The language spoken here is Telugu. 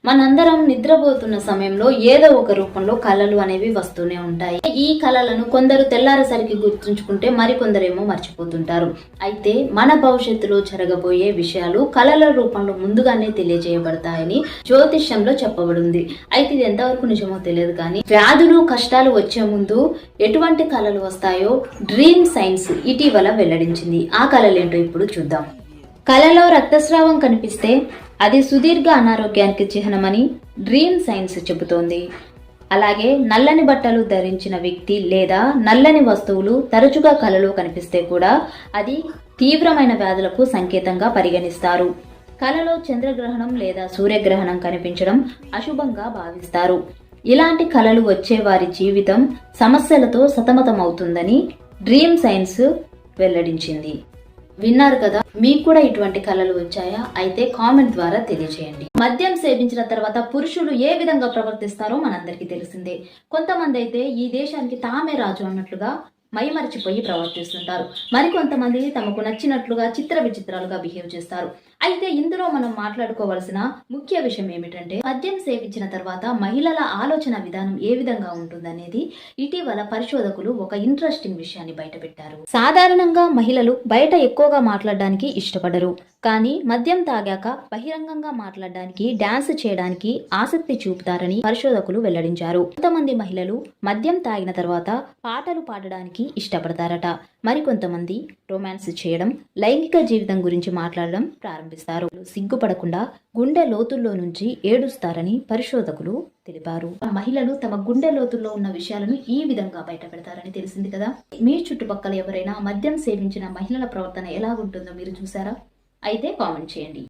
మనందరం నిద్రపోతున్న సమయంలో ఏదో ఒక రూపంలో కళలు అనేవి వస్తూనే ఉంటాయి. ఈ కళలను కొందరు తెల్లారేసరికి గుర్తుంచుకుంటే మరికొందరేమో మర్చిపోతుంటారు. అయితే మన భవిష్యత్తులో జరగబోయే విషయాలు కళల రూపంలో ముందుగానే తెలియజేయబడతాయని జ్యోతిష్యంలో చెప్పబడింది. అయితే ఇది ఎంతవరకు నిజమో తెలియదు కానీ వ్యాధులు కష్టాలు వచ్చే ముందు ఎటువంటి కళలు వస్తాయో డ్రీమ్ సైన్స్ ఇటీవల వెల్లడించింది. ఆ కళలేంటో ఇప్పుడు చూద్దాం. కళలో రక్తస్రావం కనిపిస్తే అది సుదీర్ఘ అనారోగ్యానికి చిహ్నమని డ్రీమ్ సైన్స్ చెబుతోంది. అలాగే నల్లని బట్టలు ధరించిన వ్యక్తి లేదా నల్లని వస్తువులు తరచుగా కలలో కనిపిస్తే కూడా అది తీవ్రమైన వ్యాధులకు సంకేతంగా పరిగణిస్తారు. కలలో చంద్రగ్రహణం లేదా సూర్యగ్రహణం కనిపించడం అశుభంగా భావిస్తారు. ఇలాంటి కళలు వచ్చే వారి జీవితం సమస్యలతో సతమతమవుతుందని డ్రీమ్ సైన్స్ వెల్లడించింది. విన్నారు కదా, మీకు కూడా ఇటువంటి కళలు వచ్చాయా? అయితే కామెంట్ ద్వారా తెలియజేయండి. మద్యం సేవించిన తర్వాత పురుషులు ఏ విధంగా ప్రవర్తిస్తారో మనందరికీ తెలిసిందే. కొంతమంది అయితే ఈ దేశానికి తామే రాజు అన్నట్లుగా మైమరిచిపోయి ప్రవర్తిస్తుంటారు. మరికొంతమంది తమకు నచ్చినట్లుగా చిత్ర విచిత్రాలుగా బిహేవ్ చేస్తారు. అయితే ఇందులో మనం మాట్లాడుకోవాల్సిన ముఖ్య విషయం ఏమిటంటే మద్యం సేవించిన తర్వాత మహిళల ఆలోచన విధానం ఏ విధంగా ఉంటుందనేది ఇటీవల పరిశోధకులు ఒక ఇంట్రెస్టింగ్ విషయాన్ని బయటపెట్టారు. సాధారణంగా మహిళలు బయట ఎక్కువగా మాట్లాడడానికి ఇష్టపడరు. కానీ మద్యం తాగాక బహిరంగంగా మాట్లాడడానికి, డాన్స్ చేయడానికి ఆసక్తి చూపుతారని పరిశోధకులు వెల్లడించారు. కొంతమంది మహిళలు మద్యం తాగిన తర్వాత పాటలు పాడడానికి ఇష్టపడతారట. మరికొంతమంది రొమాన్స్ చేయడం, లైంగిక జీవితం గురించి మాట్లాడడం ప్రారంభిస్తారు. సిగ్గుపడకుండా గుండె లోతుల్లో నుంచి ఏడుస్తారని పరిశోధకులు తెలిపారు. మహిళలు తమ గుండె లోతుల్లో ఉన్న విషయాలను ఈ విధంగా బయట పెడతారని తెలిసింది కదా. మీ చుట్టుపక్కల ఎవరైనా మద్యం సేవించిన మహిళల ప్రవర్తన ఎలా ఉంటుందో మీరు చూసారా? అయితే కామెంట్ చేయండి.